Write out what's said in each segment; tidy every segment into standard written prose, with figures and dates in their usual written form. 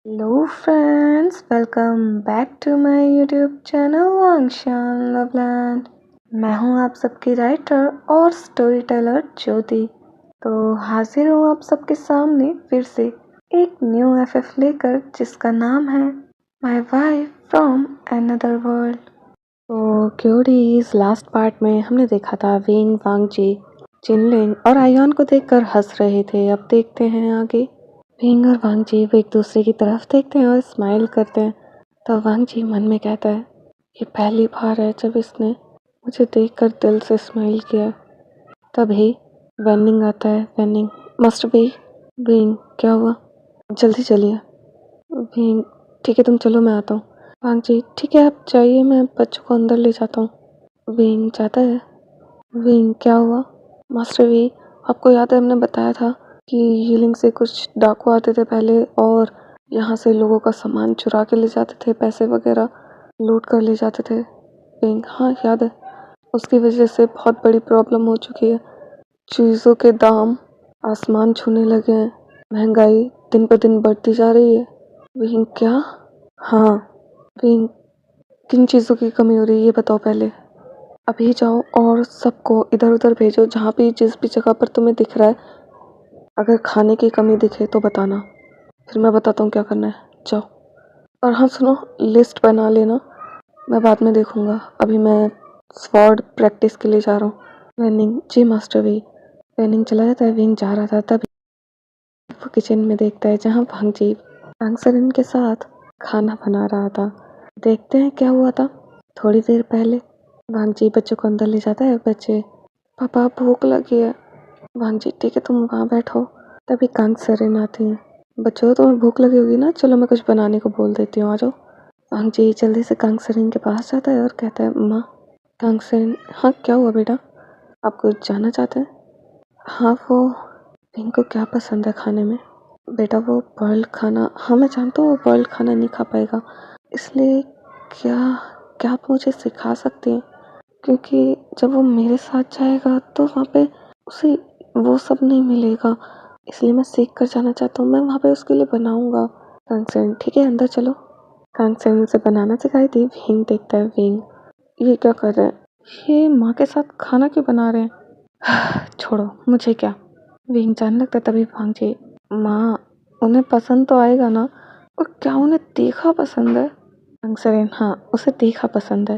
Hello friends, welcome back to my YouTube channel Wangshan Loveland. मैं हूं आप सबकी राइटर और स्टोरी टेलर ज्योति। तो हाजिर हूं आप सबके सामने फिर से एक न्यू एफएफ लेकर, जिसका नाम है my wife from another world. तो क्यूरीज लास्ट पार्ट में हमने देखा था विंग, वांगजी, जिनलिंग और आयान को देखकर हंस रहे थे। अब देखते हैं आगे। विंग और वांगजी वो एक दूसरे की तरफ देखते हैं और स्माइल करते हैं। तो वांगजी मन में कहता है, ये पहली बार है जब इसने मुझे देखकर दिल से स्माइल किया। तभी वेनिंग आता है। वेनिंग मस्ट बी विंग, क्या हुआ? जल्दी चलिए। विंग, ठीक है तुम चलो, मैं आता हूँ। वांगजी, ठीक है आप जाइए, मैं बच्चों को अंदर ले जाता हूँ। विंग जाता है। विंग, क्या हुआ? मास्टर वी, आपको याद है हमने बताया था कि हीलिंग से कुछ डाकू आते थे पहले और यहाँ से लोगों का सामान चुरा के ले जाते थे, पैसे वगैरह लूट कर ले जाते थे। विंग, हाँ याद है। उसकी वजह से बहुत बड़ी प्रॉब्लम हो चुकी है। चीज़ों के दाम आसमान छूने लगे हैं। महंगाई दिन पर दिन बढ़ती जा रही है। विंग, क्या? हाँ विंग, किन चीज़ों की कमी हो रही है ये बताओ पहले। अभी जाओ और सबको इधर उधर भेजो, जहाँ भी जिस भी जगह पर तुम्हें दिख रहा है। अगर खाने की कमी दिखे तो बताना, फिर मैं बताता हूँ क्या करना है। जाओ। और हाँ सुनो, लिस्ट बना लेना, मैं बाद में देखूँगा। अभी मैं स्वॉर्ड प्रैक्टिस के लिए जा रहा हूँ। वेनिंग, जी मास्टर वी। वेनिंग चला जाता है। विंग जा रहा था तभी वो किचन में देखता है जहाँ भांगजी भांगसरन के साथ खाना बना रहा था। देखते हैं क्या हुआ था। थोड़ी देर पहले भांगजी बच्चों को अंदर ले जाता है। बच्चे, पापा भूख लगी है। भांगजी, ठीक है तुम वहाँ बैठो। तभी कांगसरन आती है। बच्चों तुम्हें भूख लगी होगी ना, चलो मैं कुछ बनाने को बोल देती हूँ, आ जाओ। वांगजी जल्दी से कांगसरन के पास जाता है और कहता है, माँ। कांगसरन, हाँ क्या हुआ बेटा, आप कुछ जानना चाहते हैं? हाँ वो इनको क्या पसंद है खाने में? बेटा वो बॉइल्ड खाना, हाँ मैं जानता हूँ वो बॉइल्ड खाना नहीं खा पाएगा, इसलिए क्या क्या आप मुझे सिखा सकती हैं? क्योंकि जब वो मेरे साथ जाएगा तो वहाँ पे उसे वो सब नहीं मिलेगा, इसलिए मैं सीख कर जाना चाहता हूँ। मैं वहाँ पे उसके लिए बनाऊँगा। कांगसेन, ठीक है अंदर चलो। कांगसेन से बनाना सिखाई थी। विंग देखता है। विंग, ये क्या कर रहे हैं? ये माँ के साथ खाना क्यों बना रहे हैं? छोड़ो, मुझे क्या। विंग जाने लगता है। तभी भांगजी, माँ उन्हें पसंद तो आएगा ना, और क्या उन्हें तीखा पसंद है? कांगसेन, हाँ उसे तीखा पसंद है।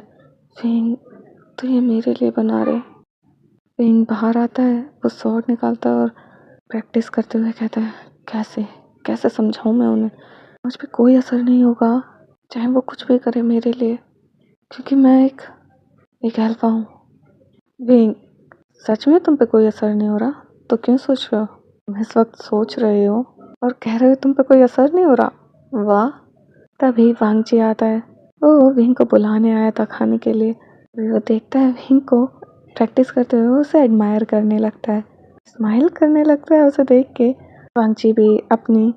विंग, तो ये मेरे लिए बना रहे। विंग बाहर आता है, वो स्वॉर्ड निकालता है और प्रैक्टिस करते हुए कहता है, कैसे कैसे समझाऊं मैं उन्हें, मुझ पे कोई असर नहीं होगा चाहे वो कुछ भी करे मेरे लिए, क्योंकि मैं एक अल्फा हूँ। विंग, सच में तुम पे कोई असर नहीं हो रहा तो क्यों सोच रहे हो? तुम इस वक्त सोच रहे हो और कह रहे हो तुम पे कोई असर नहीं हो रहा? वाह। तभी वांगजी आता है। वो विंग को बुलाने आया था खाने के लिए। वो देखता है विंग को प्रैक्टिस करते हुए, उसे एडमायर करने लगता है, स्माइल करने लगता है उसे देख के। वांगजी भी अपनी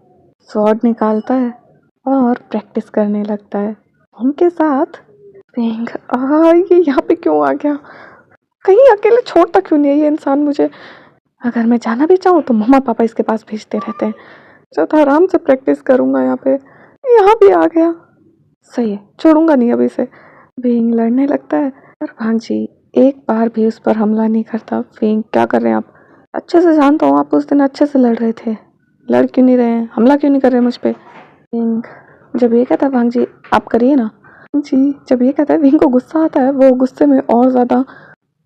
स्वॉर्ड निकालता है और प्रैक्टिस करने लगता है उनके साथ। विंग, ये यहाँ पे क्यों आ गया? कहीं अकेले छोड़ता क्यों नहीं है ये इंसान मुझे? अगर मैं जाना भी चाहूँ तो मम्मा पापा इसके पास भेजते रहते हैं। तो आराम से प्रैक्टिस करूँगा यहाँ भी आ गया। सही है, छोड़ूंगा नहीं अभी से। विंग लड़ने लगता है और भांगजी एक बार भी उस पर हमला नहीं करता। विंग, क्या कर रहे हैं आप? अच्छे से जानता हूँ आप उस दिन अच्छे से लड़ रहे थे, लड़ क्यों नहीं रहे हैं, हमला क्यों नहीं कर रहे मुझ पे? विंग, जब ये कहता है भांगजी आप करिए ना। जी, जब ये कहता है विंग को गुस्सा आता है, वो गुस्से में और ज़्यादा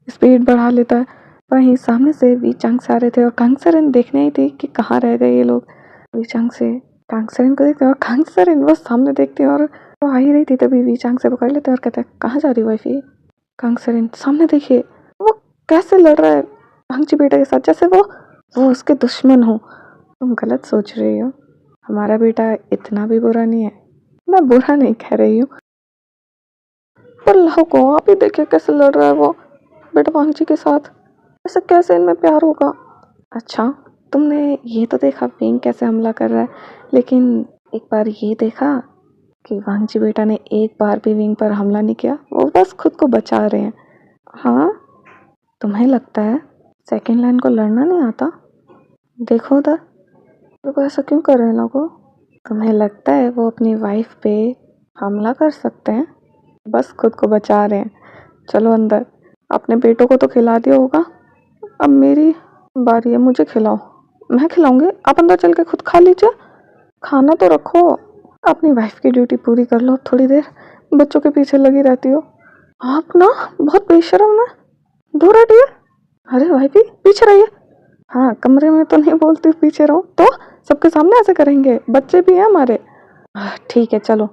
स्पीड बढ़ा लेता है। वहीं सामने से वी चांग से आ रहे थे और कांगसरन देखने ही थी कि कहाँ रह गए ये लोग। वी चांग से कांगसरन को देखते हैं और कांगसरन बस सामने देखते हैं और वो आ ही रही थी तभी वी चांग से पकड़ लेते हैं और कहते हैं, कहाँ जा रही वाइफी? कांगसरन, सामने देखिए वो कैसे लड़ रहा है भांगजी बेटा के साथ, जैसे वो उसके दुश्मन हो। तुम गलत सोच रही हो, हमारा बेटा इतना भी बुरा नहीं है। मैं बुरा नहीं कह रही हूँ, पर लाओ को आप ही देखिए कैसे लड़ रहा है वो बेटा भांगजी के साथ, ऐसे कैसे इनमें प्यार होगा? अच्छा, तुमने ये तो देखा विंग कैसे हमला कर रहा है, लेकिन एक बार ये देखा कि वांगजी बेटा ने एक बार भी विंग पर हमला नहीं किया, वो बस खुद को बचा रहे हैं। हाँ, तुम्हें लगता है सेकंड लाइन को लड़ना नहीं आता? देखो उधर, लोग ऐसा क्यों कर रहे हैं लोगों? तुम्हें लगता है वो अपनी वाइफ पे हमला कर सकते हैं? बस खुद को बचा रहे हैं। चलो अंदर, अपने बेटों को तो खिला दिया होगा, अब मेरी बारी है, मुझे खिलाओ। मैं खिलाऊंगी, आप अंदर चल के खुद खा लीजिए। खाना तो रखो, अपनी वाइफ की ड्यूटी पूरी कर लो। अब थोड़ी देर बच्चों के पीछे लगी रहती हो। आप ना बहुत बेशर्म है, दूर हटिए। अरे भाई भी पीछे रहिए। हाँ, कमरे में तो नहीं बोलती पीछे रहो, तो सबके सामने ऐसे करेंगे? बच्चे भी हैं हमारे। ठीक है चलो,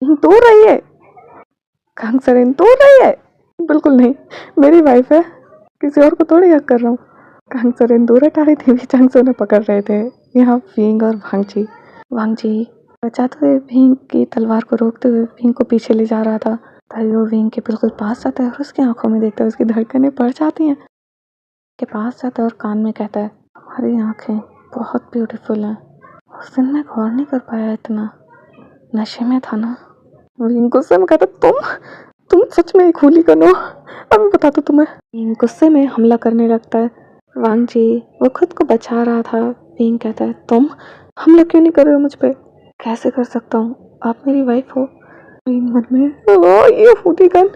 दूर रहिए। कंसरिन दूर रहिए। बिल्कुल नहीं, मेरी वाइफ है, किसी और को थोड़ी हक कर रहा हूँ। कंसरिन दूर हटा रही थी, चांगसो ने पकड़ रहे थे यहाँ विंग और वांगजी। वांगजी बचाते हुए विंग की तलवार को रोकते हुए विंग को पीछे ले जा रहा था। तभी वो विंग के बिल्कुल पास जाता है और उसकी आंखों में देखता है, उसकी धड़कनें बढ़ जाती हैं। के पास जाता है और कान में कहता है, हमारी आंखें बहुत ब्यूटीफुल हैं। उस दिन मैं गौर नहीं कर पाया, इतना नशे में था ना। विंग गुस्से में कहता, तुम सच में एक होलीगन हो, अभी बता दो तुम्हें। विंग गुस्से में हमला करने लगता है। वांगजी वो खुद को बचा रहा था। विंग कहता है, तुम हमला क्यों नहीं कर रहे हो मुझ पे? कैसे कर सकता हूँ, आप मेरी वाइफ हो। विंग मन में, ओ ये होलीगन,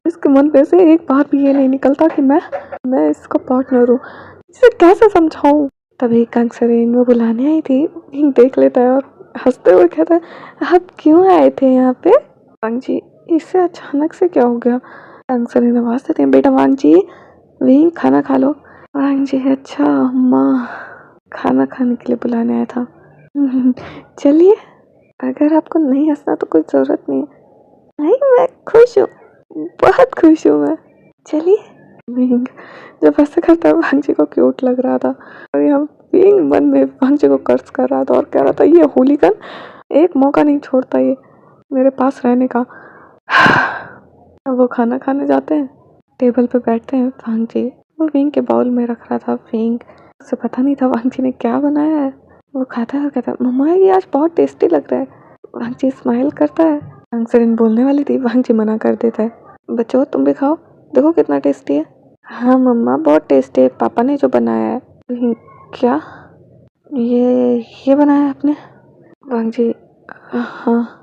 इसके मन पे से एक बार भी ये नहीं निकलता कि मैं इसका पार्टनर हूँ, इसे कैसे समझाऊं। तभी कंसरेन वो बुलाने आई थी, विंग देख लेता है और हंसते हुए कहता है, आप क्यों आए थे यहाँ पे? वांगजी इससे अचानक से क्या हो गया? कंसरेन आवाज देते हैं, बेटा वांगजी, विंग खाना खा लो। वांगजी अच्छा माँ, खाना खाने के लिए बुलाने आया था। चलिए, अगर आपको नहीं हंसना तो कोई जरूरत नहीं है। नहीं, मैं खुश हूँ, बहुत खुश हूँ मैं। चलिए। विंग जब ऐसे करता है, वांगजी को क्यूट लग रहा था और यहाँ विंग मन में वांगजी को कर्ज कर रहा था और कह रहा था, ये होलीगन एक मौका नहीं छोड़ता ये मेरे पास रहने का। अब वो खाना खाने जाते हैं, टेबल पे बैठते हैं। वांगजी वो विंग के बाउल में रख रहा था। विंग उसे पता नहीं था वांगजी ने क्या बनाया है। वो खाता है और कहता है, मम्मा ये आज बहुत टेस्टी लग रहा है। वांगजी स्माइल करता है। कंसरिन बोलने वाली थी, वांगजी मना कर देता है, बच्चों तुम भी खाओ, देखो कितना टेस्टी है। हाँ मम्मा बहुत टेस्टी है, पापा ने जो बनाया है। क्या ये बनाया है आपने? वांगजी हाँ।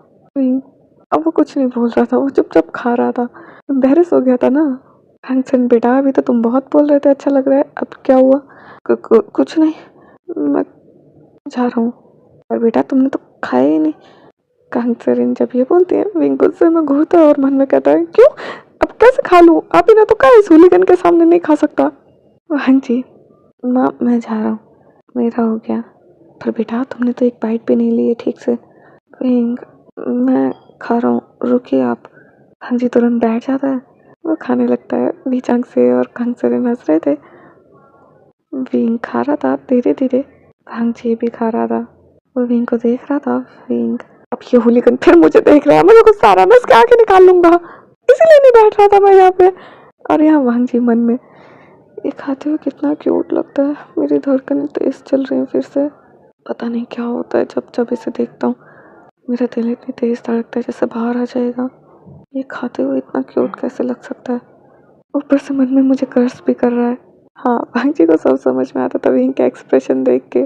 अब वो कुछ नहीं बोल रहा था, वो चुपचाप खा रहा था, एम्बैरेस हो गया था ना। कंसरिन बेटा अभी तो तुम बहुत बोल रहे थे अच्छा लग रहा है, अब क्या हुआ? कुछ नहीं, मैं जा रहा हूँ। पर बेटा तुमने तो खाया ही नहीं। कंसरिन जब ये बोलती है, विंग गुस्से में घूरता है और मन में कहता है, क्यों अब कैसे खा लूँ? आप ही ने तो कहा इस होलीगन के सामने नहीं खा सकता। वांगजी माँ मैं जा रहा हूँ, मेरा हो गया। पर बेटा तुमने तो एक बाइट भी नहीं ली है ठीक से। विंग मैं खा रहा हूँ, रुकिए आप। वांगजी तुरंत बैठ जाता है, वो खाने लगता है। बीचांग से और कंसरिन हंस रहे थे। विंग खा रहा था धीरे धीरे, वांगजी भी खा रहा था। वो विंग को देख रहा था। विंग अब ये होलीगन फिर मुझे देख रहा है, मुझे गुस्सा आ रहा है, मैं इसके आगे निकाल लूंगा, इसीलिए नहीं बैठ रहा था मैं यहाँ पे। और यहाँ वांगजी मन में, ये खाते हुए कितना क्यूट लगता है, मेरी धड़कनें तेज चल रही हैं फिर से। पता नहीं क्या होता है जब जब इसे देखता हूँ, मेरा दिल इतनी तेज धड़कता है जैसे बाहर आ जाएगा। ये खाते हुए इतना क्यूट कैसे लग सकता है? ऊपर से मन में मुझे कर्ज भी कर रहा है। हाँ, वांगजी को सब समझ में आता था विंग का एक्सप्रेशन देख के,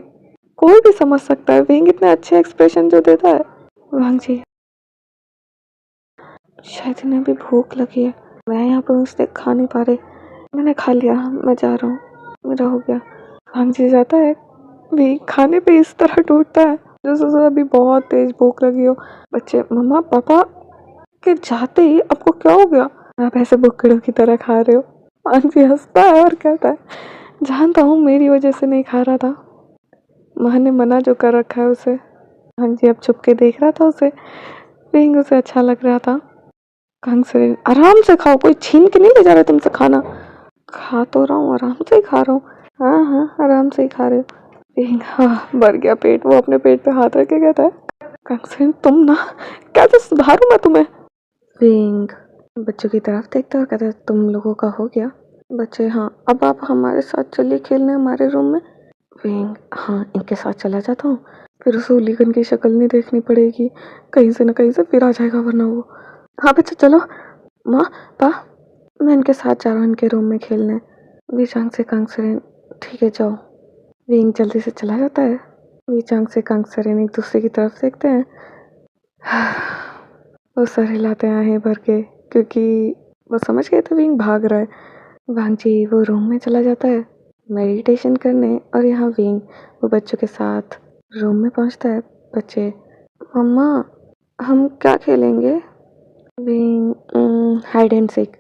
कोई भी समझ सकता है विंग इतने अच्छे एक्सप्रेशन जो देता है। वांगजी शायद इन्हें भी भूख लगी है, मैं यहाँ पर उसने खा नहीं पा रहे, मैंने खा लिया, मैं जा रहा हूँ, मेरा हो गया। वांगजी जाता है, भी खाने पे इस तरह टूटता है जैसे उसे अभी बहुत तेज भूख लगी हो। बच्चे मम्मा पापा के जाते ही आपको क्या हो गया, आप ऐसे बुक्कड़ों की तरह खा रहे हो। वांगजी हंसता है और कहता है, जानता हूँ मेरी वजह से नहीं खा रहा था, माँ ने मना जो कर रखा है उसे। वांगजी अब छुप के देख रहा था उसे, विंग उसे अच्छा लग रहा था। कंसरिन आराम से खाओ, कोई छीन के नहीं ले जा रहा तुमसे खाना। खा तो रहा हूँ, आराम से ही खा रहा हूँ। हाँ हाँ आराम से ही खा रहे हो। हाँ भर गया पेट, वो अपने पेट पे हाथ रख के कहता है, कंसरिन तुम ना, कैसे सुधारूं मैं तुम्हें? विंग बच्चों की तरफ देखता है और कहता है, तुम लोगों का हो गया? बच्चे हाँ, अब आप हमारे साथ चलिए खेलने हमारे रूम में। विंग हाँ इनके साथ चला जाता हूँ, फिर उस होलीगन की शक्ल नहीं देखनी पड़ेगी, कहीं से ना कहीं से फिर आ जाएगा वरना वो। हाँ बच्चा चलो, माँ पा मैं इनके साथ जा रहा हूँ इनके रूम में खेलने। विचांग से कंसरिन ठीक है जाओ। विंग जल्दी से चला जाता है। वीचांग से कांग सरेन एक दूसरे की तरफ देखते हैं। वो सर हिलाते हैं आहें भर के, क्योंकि वो समझ गए थे विंग भाग रहा है। वांगजी वो रूम में चला जाता है मेडिटेशन करने, और यहाँ विंग वो बच्चों के साथ रूम में पहुँचता है। बच्चे, मम्मा हम क्या खेलेंगे? Wing, hide and seek.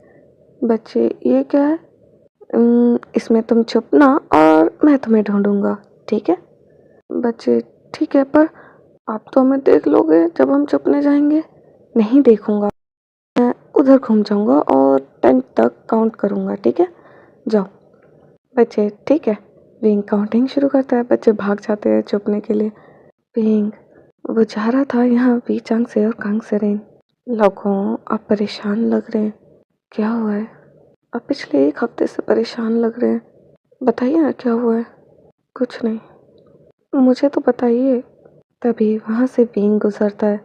बच्चे, ये क्या है? इसमें तुम छुपना और मैं तुम्हें ढूंढूंगा, ठीक है? बच्चे, ठीक है, पर आप तो हमें देख लोगे जब हम छुपने जाएंगे। नहीं देखूंगा, मैं उधर घूम जाऊंगा और 10 तक काउंट करूंगा, ठीक है? जाओ। बच्चे, ठीक है। विंग काउंटिंग शुरू करता है। बच्चे भाग जाते हैं छुपने के लिए। विंग वो जा रहा था यहाँ वीचांग से और कांग सेरेन। लोगों, आप परेशान लग रहे हैं। क्या हुआ है? आप पिछले 1 हफ्ते से परेशान लग रहे हैं। बताइए ना क्या हुआ है? कुछ नहीं, मुझे तो बताइए। तभी वहाँ से विंग गुजरता है।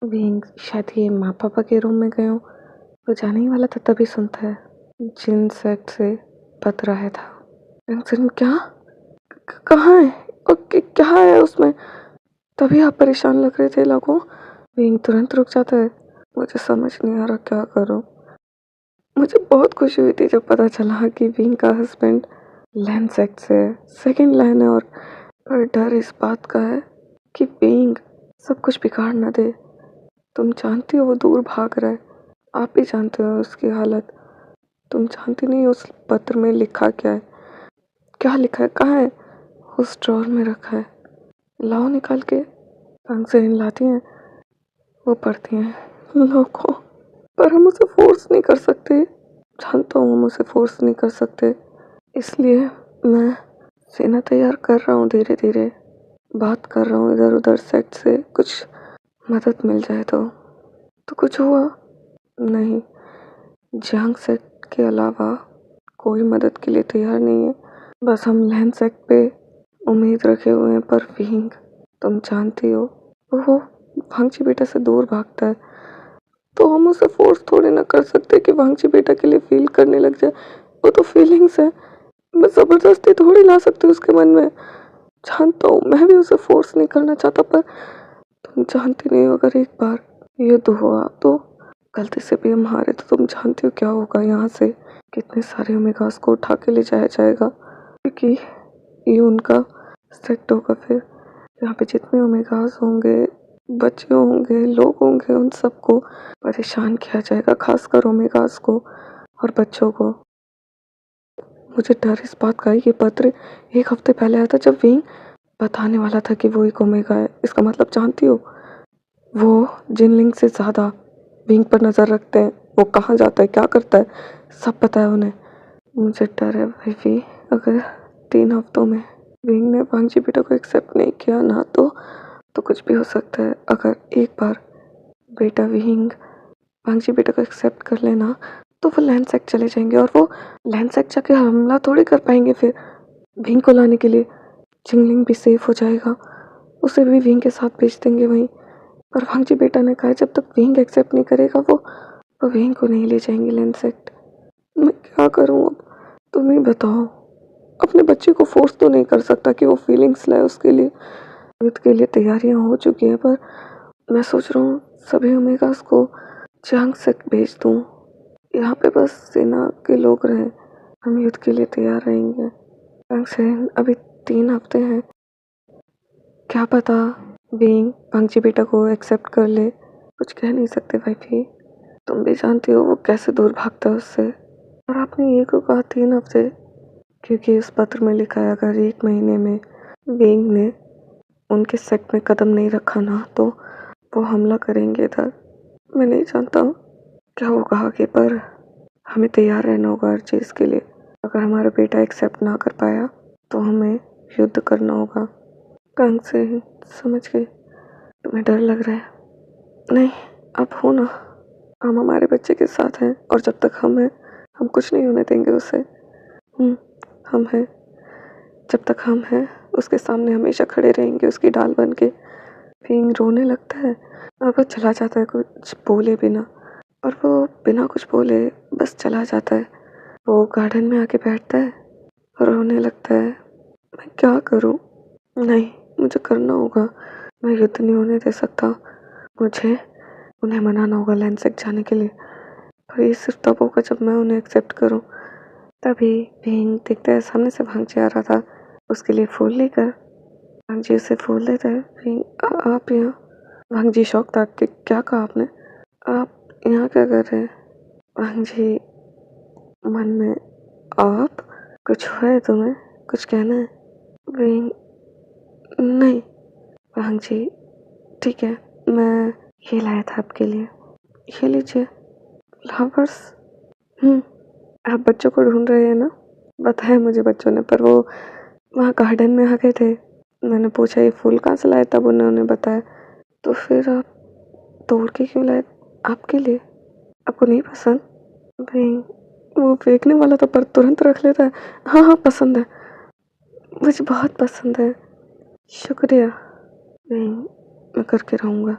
विंग शायद ये माँ पापा के रूम में गए हो। वो जाने ही वाला था तभी सुनता है जिन सेट से पत्र आया था। जिन क्या? कहाँ है? और क्या है उसमें? तभी आप परेशान लग रहे थे लोगों। विंग तुरंत रुक जाता है। मुझे समझ नहीं आ रहा क्या करूं। मुझे बहुत खुशी हुई थी जब पता चला कि विंग का हस्बैंड लैंड सेक्ट से सेकंड लाइन है, और पर डर इस बात का है कि विंग सब कुछ बिगाड़ ना दे। तुम जानती हो वो दूर भाग रहा है। आप भी जानते हो उसकी हालत। तुम जानती नहीं उस पत्र में लिखा क्या है? क्या लिखा है? कहाँ है? उस ड्रॉर में रखा है। लाओ निकाल के। कांग से लाती हैं। वो पढ़ती हैं। लोगों, पर हम उसे फोर्स नहीं कर सकते। जानता हूँ हम उसे फोर्स नहीं कर सकते, इसलिए मैं सेना तैयार कर रहा हूँ। धीरे धीरे बात कर रहा हूँ इधर उधर सेट से, कुछ मदद मिल जाए तो कुछ हुआ नहीं। जंग सेट के अलावा कोई मदद के लिए तैयार नहीं है। बस हम लैंड सेट पे उम्मीद रखे हुए हैं। पर विंग, तुम जानती हो वो वांगची बेटा से दूर भागता है, तो हम उसे फोर्स थोड़ी ना कर सकते कि वांगची बेटा के लिए फील करने लग जाए। वो तो फीलिंग्स है, मैं ज़बरदस्ती थोड़ी ला सकती उसके मन में। जानता हूँ मैं भी उसे फोर्स नहीं करना चाहता, पर तुम जानती नहीं हो अगर एक बार युद्ध हुआ तो गलती से भी हम हारे तो तुम जानती हो क्या होगा। यहाँ से कितने सारे ओमेगास को उठा के ले जाया जाएगा, क्योंकि ये उनका सेट होगा। फिर यहाँ पे जितने ओमेगास होंगे, बच्चे होंगे, लोग होंगे, उन सबको परेशान किया जाएगा, खासकर ओमेगास को और बच्चों को। मुझे डर इस बात का है ये पत्र 1 हफ्ते पहले आया था, जब विंग बताने वाला था कि वो एक ओमेगा है। इसका मतलब जानती हो, वो जिनलिंग से ज़्यादा विंग पर नज़र रखते हैं। वो कहाँ जाता है, क्या करता है, सब पता है उन्हें। मुझे डर है भाई, अगर 3 हफ्तों में विंग ने वांगची बेटा को एक्सेप्ट नहीं किया ना, तो कुछ भी हो सकता है। अगर एक बार बेटा विंग वांगची बेटा को एक्सेप्ट कर लेना, तो वो लैंडसेक चले जाएंगे, और वो लैंडसेक जाके हमला थोड़ी कर पाएंगे फिर विंग को लाने के लिए। जिंगलिंग भी सेफ हो जाएगा, उसे भी विंग के साथ भेज देंगे वहीं। पर वांगची बेटा ने कहा जब तक विंग एक्सेप्ट नहीं करेगा वो विंग को नहीं ले जाएंगे लैंडसेक। मैं क्या करूँ अब, तुम ही बताओ। अपने बच्चे को फोर्स तो नहीं कर सकता कि वो फीलिंग्स लाए उसके लिए। युद्ध के लिए तैयारियां हो चुकी हैं, पर मैं सोच रहा हूँ सभी ओमेगास को जंग से भेज दूँ। यहाँ पे बस सेना के लोग रहें, हम युद्ध के लिए तैयार रहेंगे। जंग से अभी 3 हफ्ते हैं, क्या पता विंग वांगची बेटा को एक्सेप्ट कर ले। कुछ कह नहीं सकते भाई, तुम भी जानती हो वो कैसे दूर भागता है उससे। और आपने ये क्यों कहा 3 हफ्ते? क्योंकि इस पत्र में लिखा है अगर 1 महीने में विंग ने उनके सेट में कदम नहीं रखा ना, तो वो हमला करेंगे इधर। मैं नहीं जानता क्या होगा आगे, पर हमें तैयार रहना होगा हर चीज़ के लिए। अगर हमारा बेटा एक्सेप्ट ना कर पाया तो हमें युद्ध करना होगा। कंग से समझ गई, तुम्हें डर लग रहा है? नहीं, आप हो ना, हम हमारे बच्चे के साथ हैं, और जब तक हम हैं हम कुछ नहीं होने देंगे उसे। हम हैं, जब तक हम हैं उसके सामने हमेशा खड़े रहेंगे उसकी ढाल बन के। फिर रोने लगता है और वो चला जाता है कुछ बोले बिना, और वो बिना कुछ बोले बस चला जाता है। वो गार्डन में आके बैठता है और रोने लगता है। मैं क्या करूं? नहीं, मुझे करना होगा, मैं युद्ध नहीं होने दे सकता। मुझे उन्हें मनाना होगा लैंडसेक जाने के लिए, पर ये सिर्फ तब होगा जब मैं उन्हें एक्सेप्ट करूं। तभी भींग देखता है सामने से भांगजी आ रहा था, उसके लिए फूल लेकर। भांगजी उसे फूल देता है। भींग आप यहाँ? भांगजी शौक था कि क्या कहा आपने? आप यहाँ क्या कर रहे हैं? भांगजी मन में, आप कुछ है तुम्हें? कुछ कहना है? भींग नहीं। भांगजी ठीक है, मैं ये लाया था आपके लिए, ये लीजिए फ्लावर्स। आप बच्चों को ढूंढ रहे हैं ना? बताया मुझे बच्चों ने, पर वो वहाँ गार्डन में आ गए थे। मैंने पूछा ये फूल कहाँ से लाए, तब उन्होंने बताया। तो फिर आप तोड़ के क्यों लाए? आपके लिए? आपको नहीं पसंद? भाई वो फेंकने वाला था पर तुरंत रख लेता है। हाँ हाँ पसंद है, मुझे बहुत पसंद है, शुक्रिया। नहीं, मैं करके रहूँगा।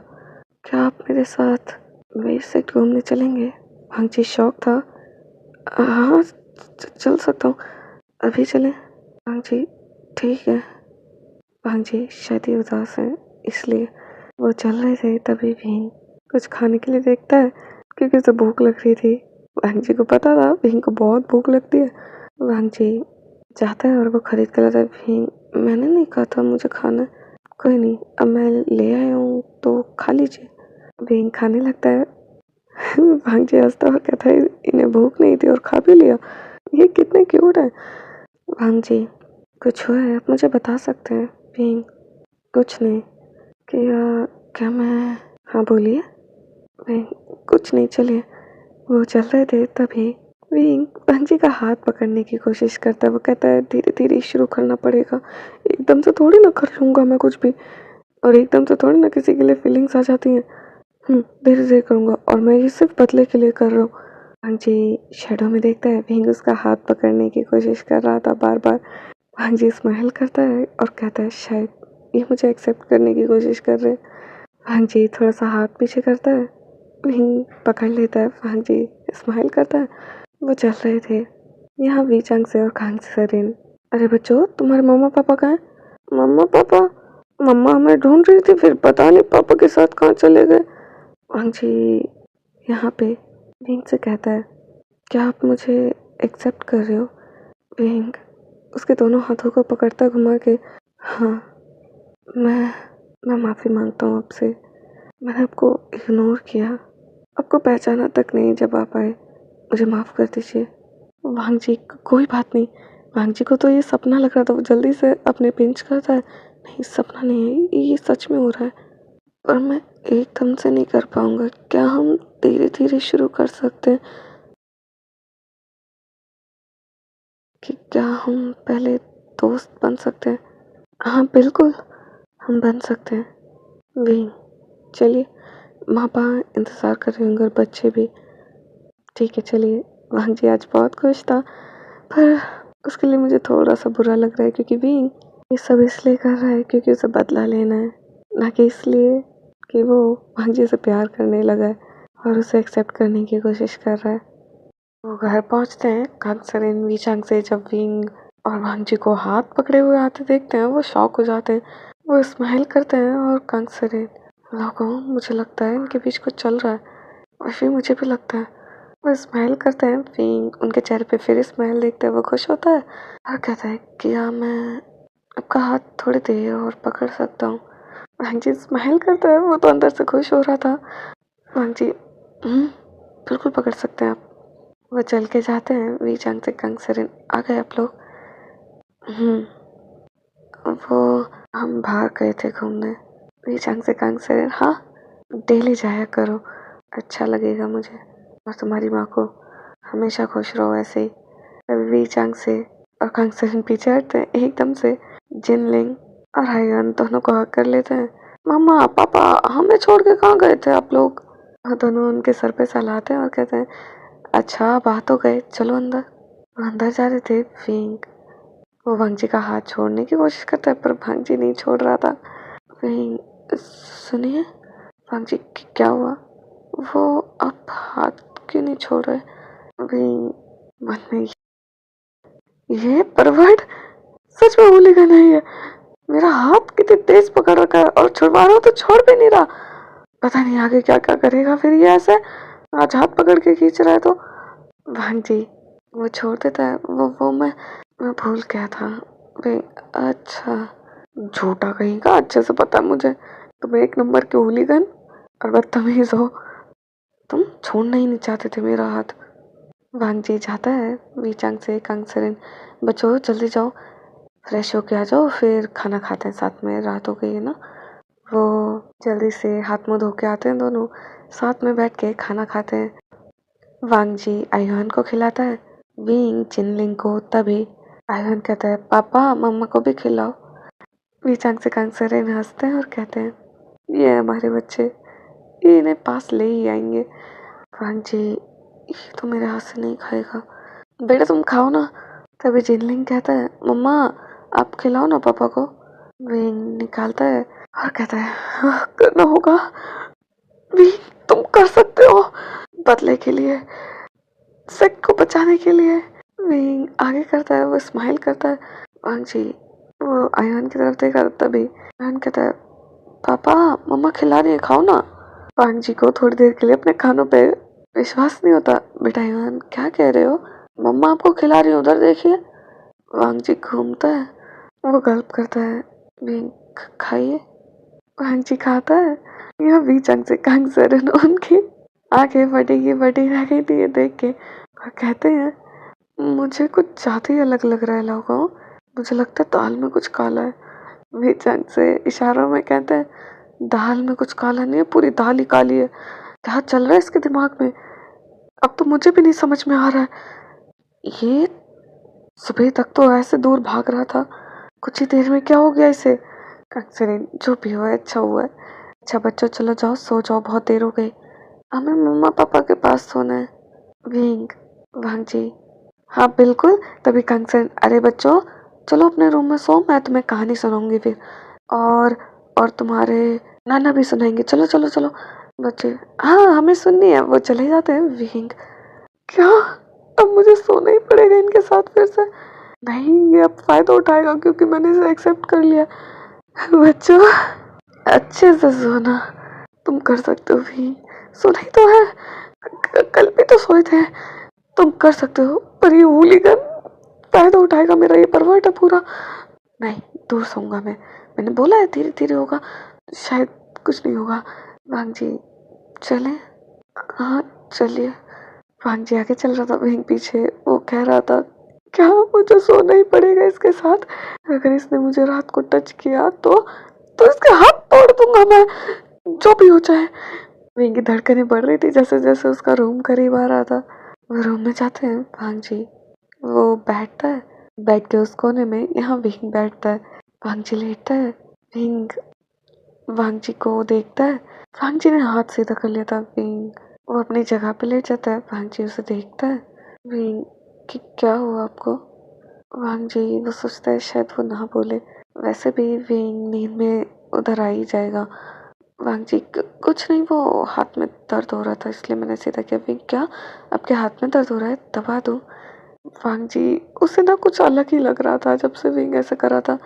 क्या आप मेरे साथ वेव से घूमने चलेंगे? भांगजी शौक था। हाँ चल सकता हूँ, अभी चलें? भांगजी ठीक है। भांगजी शायद ही उदास है, इसलिए वो चल रहे थे। तभी भीम कुछ खाने के लिए देखता है, क्योंकि उसे भूख लग रही थी। भांगजी को पता था भीम को बहुत भूख लगती है। भांगजी जाता है और वो खरीद कर लाता है। भीम मैंने नहीं कहा था मुझे खाना है। कोई नहीं, अब मैं ले आया हूँ तो खा लीजिए। भीम खाने लगता है। भांगजी हंसता हुआ कहता है इन्हें भूख नहीं थी और खा भी लिया, ये कितने क्यूट है। भांगजी कुछ हुआ है, आप मुझे बता सकते हैं? भीम कुछ नहीं। क्या मैं? हाँ बोलिए। भीम कुछ नहीं, चलिए। वो चल रहे थे। तभी भीम भांगजी का हाथ पकड़ने की कोशिश करता है। वो कहता है धीरे धीरे शुरू करना पड़ेगा, एकदम से थोड़ी ना कर लूँगा मैं कुछ भी, और एकदम से थोड़ी ना किसी के लिए फीलिंग्स आ जाती हैं। धीरे धीरे करूँगा, और मैं ये सिर्फ बदले के लिए कर रहा हूँ। भांगजी शैडो में देखता है भीम उसका हाथ पकड़ने की कोशिश कर रहा था बार बार। भांगजी स्माइल करता है और कहता है शायद ये मुझे एक्सेप्ट करने की कोशिश कर रहे हैं। भांगजी थोड़ा सा हाथ पीछे करता है, भीम पकड़ लेता है। भांगजी स्माइल करता है। वो चल रहे थे। यहाँ वीचांग से और खांग सरिन। अरे बच्चों तुम्हारे मम्मा पापा कहाँ हैं? मम्मा पापा? मम्मा हमें ढूंढ रही थी, फिर पता नहीं पापा के साथ कहाँ चले गए। भांगजी यहाँ पे भींग से कहता है क्या आप मुझे एक्सेप्ट कर रहे हो? भींग उसके दोनों हाथों को पकड़ता घुमा के, हाँ मैं माफ़ी मांगता हूँ आपसे, मैंने आपको इग्नोर किया, आपको पहचाना तक नहीं जब आप आए, मुझे माफ़ कर दीजिए। भांगजी कोई बात नहीं। भांगजी को तो ये सपना लग रहा था, वो जल्दी से अपने पिंच करता है। नहीं सपना नहीं है, ये सच में हो रहा है, पर मैं एकदम से नहीं कर पाऊंगा। क्या हम धीरे धीरे शुरू कर सकते हैं? कि क्या हम पहले दोस्त बन सकते हैं? हाँ बिल्कुल, हम बन सकते हैं। भी चलिए, माँ बाप इंतज़ार कर रहे होंगे और बच्चे भी। ठीक है चलिए। भांगजी आज बहुत खुश था, पर उसके लिए मुझे थोड़ा सा बुरा लग रहा है, क्योंकि भी ये सब इसलिए कर रहा है क्योंकि उसे बदला लेना है, ना कि इसलिए कि वो भांगजी से प्यार करने लगा है और उसे एक्सेप्ट करने की कोशिश कर रहा है। वो घर पहुंचते हैं। कांग सरेन वीचांग से जब विंग और भांगजी को हाथ पकड़े हुए आते देखते हैं, वो शॉक हो जाते हैं। वो स्माइल करते हैं और कांग सरेन लोगों मुझे लगता है इनके बीच कुछ चल रहा है, और फिर मुझे भी लगता है। वो स्माइल करते हैं। विंग उनके चेहरे पे फिर स्माइल देखते हैं, वो खुश होता है और कहता है क्या मैं आपका हाथ थोड़ी देर और पकड़ सकता हूँ? भांगजी स्माइल करता है, वो तो अंदर से खुश हो रहा था। भांगजी बिल्कुल पकड़ सकते हैं आप। वो चल के जाते हैं। वीचांग से कांग सरेन आ गए आप लोग? वो हम बाहर गए थे घूमने। वीचांग से कांग सरेन हाँ डेली जाया करो, अच्छा लगेगा मुझे, और तुम्हारी माँ को हमेशा खुश रहो ऐसे ही। तभी वीचांग से और कांग सरेन पीछे हटते हैं। एकदम से जिनलिंग और हायन दोनों को हक कर लेते हैं। मम्मा पापा हमें छोड़ के कहाँ गए थे आप लोग? और दोनों उनके सर पे सहलाते हैं और कहते हैं अच्छा बात हो गए, चलो अंदर। वो अंदर जा रहे थे। फिंक वो भांगजी का हाथ छोड़ने की कोशिश करता है, पर भांगजी नहीं छोड़ रहा था। फिंक सुनिए भांगजी क्या हुआ? वो अब हाथ क्यों नहीं छोड़ रहे? फिंक मन में ये परवर्ट सच में भूलेगा नहीं है। मेरा हाथ कितनी तेज पकड़ रखा है और छुड़वा रहा हूँ तो छोड़ भी नहीं रहा। पता नहीं आगे क्या क्या करेगा फिर ये। ऐसे आज हाथ पकड़ के खींच रहा है तो। भांग जी वो छोड़ देता है। वो मैं भूल गया था। वे अच्छा झूठा कहीं का, अच्छे से पता है मुझे तुम एक नंबर के होलीगन और बदतमीज हो। तुम छोड़ना ही नहीं चाहते थे मेरा हाथ। भांग जी जाता है वीचांग से कांगसेरेन, बच्चों जल्दी जाओ फ्रेश होके आ जाओ फिर खाना खाते हैं साथ में, रात हो गई है ना। वो जल्दी से हाथ मुंह धो के आते हैं, दोनों साथ में बैठ के खाना खाते हैं। वांग जी आयुन को खिलाता है, विंग चिनलिंग को। तभी आयुन कहता है पापा मम्मा को भी खिलाओ। वीचांग से कांगसेरेन हंसते हैं और कहते हैं ये हमारे बच्चे, ये इन्हें पास ले ही आएंगे। वांग जी ये तो मेरे हाथ से नहीं खाएगा, बेटा तुम खाओ ना। तभी जिनलिंग कहता है मम्मा आप खिलाओ ना पापा को। विंग निकालता है और कहता है करना होगा विंग, तुम कर सकते हो, बदले के लिए, सेक को बचाने के लिए। विंग आगे करता है, वो स्माइल करता है। वांग जी वो आयुन की तरफ देखा, तभी आयुन कहता है पापा मम्मा खिला रही है खाओ ना। वांग जी को थोड़ी देर के लिए अपने खानों पे विश्वास नहीं होता। बेटा आयुन क्या कह रहे हो, मम्मा आपको खिला रही है उधर देखिए। वांग जी घूमता है, वो गल्प करता है, विंग खाइए। वांग जी खाता है। यह वीचांग से कांगसेरेन उनकी आंखें फटी रह गई थी ये देख के और कहते हैं मुझे कुछ ज्यादा ही अलग लग रहा है लोगों, मुझे लगता है दाल में कुछ काला है। वीचांग से इशारों में कहते हैं दाल में कुछ काला नहीं है, पूरी दाल ही काली है। क्या चल रहा है इसके दिमाग में, अब तो मुझे भी नहीं समझ में आ रहा है। ये सुबह तक तो ऐसे दूर भाग रहा था, कुछ ही देर में क्या हो गया इसे। कांगसेरेन जो भी हुआ है अच्छा हुआ है। अच्छा बच्चों चलो जाओ सो जाओ, बहुत देर हो गई, हमें मम्मा पापा के पास सोना है। विंग वांग जी हाँ बिल्कुल। तभी कांगसेरेन अरे बच्चों चलो अपने रूम में सो, मैं तुम्हें कहानी सुनाऊंगी फिर, और तुम्हारे नाना भी सुनाएंगे, चलो चलो चलो। बच्चे हाँ हमें सुननी है, वो चले जाते हैं। विंग क्या अब मुझे सोना ही पड़ेगा इनके साथ फिर से। नहीं ये अब फायदा उठाएगा क्योंकि मैंने इसे एक्सेप्ट कर लिया। बच्चों अच्छे से सोना, तुम कर सकते हो भी, सोना ही तो है, कल भी तो सोए थे, तुम कर सकते हो। पर ये होलीगन फायदा उठाएगा मेरा, ये परवर्ट है पूरा। नहीं दूर सोऊंगा मैंने बोला है धीरे धीरे होगा, शायद कुछ नहीं होगा। वांग जी चले, हाँ चलिए। वांग जी आगे चल रहा था, वहीं पीछे वो कह रहा था क्या मुझे सोना ही पड़ेगा इसके साथ, अगर इसने मुझे रात को टच किया तो इसके हाथ तोड़ दूंगा मैं, जो भी हो जाए। विंग की धड़कनें बढ़ रही थी जैसे जैसे उसका रूम करीब आ रहा था। वो रूम में जाते हैं, वांग जी वो बैठता है बेड के उस कोने में, यहाँ विंग बैठता है। वांग जी लेटता है, विंग वांग जी को देखता है। वांग जी ने हाथ सीधा कर लिया था। विंग वो अपनी जगह पे लेट जाता है, वांग जी उसे देखता है। विंग कि क्या हुआ आपको। वांग जी वो सोचता है शायद वो ना बोले, वैसे भी विंग नींद में उधर आ ही जाएगा। वांग जी कुछ नहीं, वो हाथ में दर्द हो रहा था इसलिए मैंने सीधा किया। विंग क्या आपके हाथ में दर्द हो रहा है, दबा दूं। वांग जी उसे ना कुछ अलग ही लग रहा था जब से विंग ऐसे कर रहा था।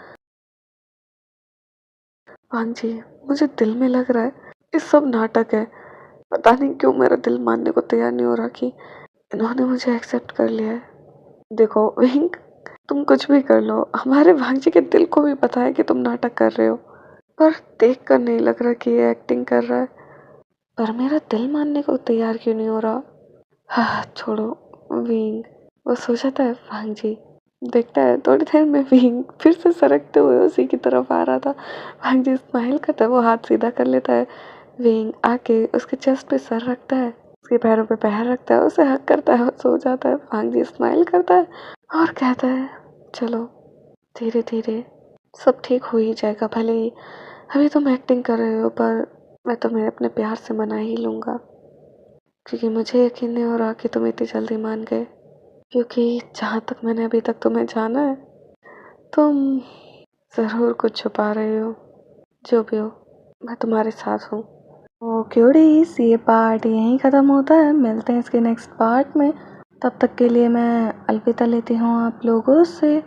वांग जी मुझे दिल में लग रहा है ये सब नाटक है, पता नहीं क्यों मेरा दिल मानने को तैयार नहीं हो रहा कि इन्होंने मुझे एक्सेप्ट कर लिया है। देखो विंग तुम कुछ भी कर लो, हमारे भांग जी के दिल को भी पता है कि तुम नाटक कर रहे हो, पर देख कर नहीं लग रहा कि ये एक्टिंग कर रहा है। पर मेरा दिल मानने को तैयार क्यों नहीं हो रहा। हाँ छोड़ो। विंग वो सो जाता है। भांग जी देखता है थोड़ी देर में विंग फिर से सरकते हुए उसी की तरफ आ रहा था। भांग जी स्माइल करता है, वो हाथ सीधा कर लेता है। विंग आके उसके चेस्ट पे सर रखता है, उसके पैरों पे पैर रखता है, उसे हक करता है और सो जाता है। भांग जी स्माइल करता है और कहता है चलो धीरे धीरे सब ठीक हो ही जाएगा, भले ही अभी तुम एक्टिंग कर रहे हो पर मैं तुम्हें अपने प्यार से मना ही लूँगा, क्योंकि मुझे यकीन नहीं हो रहा कि तुम इतनी जल्दी मान गए, क्योंकि जहाँ तक मैंने अभी तक तुम्हें जाना है तुम ज़रूर कुछ छुपा रहे हो। जो भी हो मैं तुम्हारे साथ हूँ। ओके ओडीज ये पार्ट यहीं ख़त्म होता है, मिलते हैं इसके नेक्स्ट पार्ट में। तब तक के लिए मैं अलविदा लेती हूँ आप लोगों से।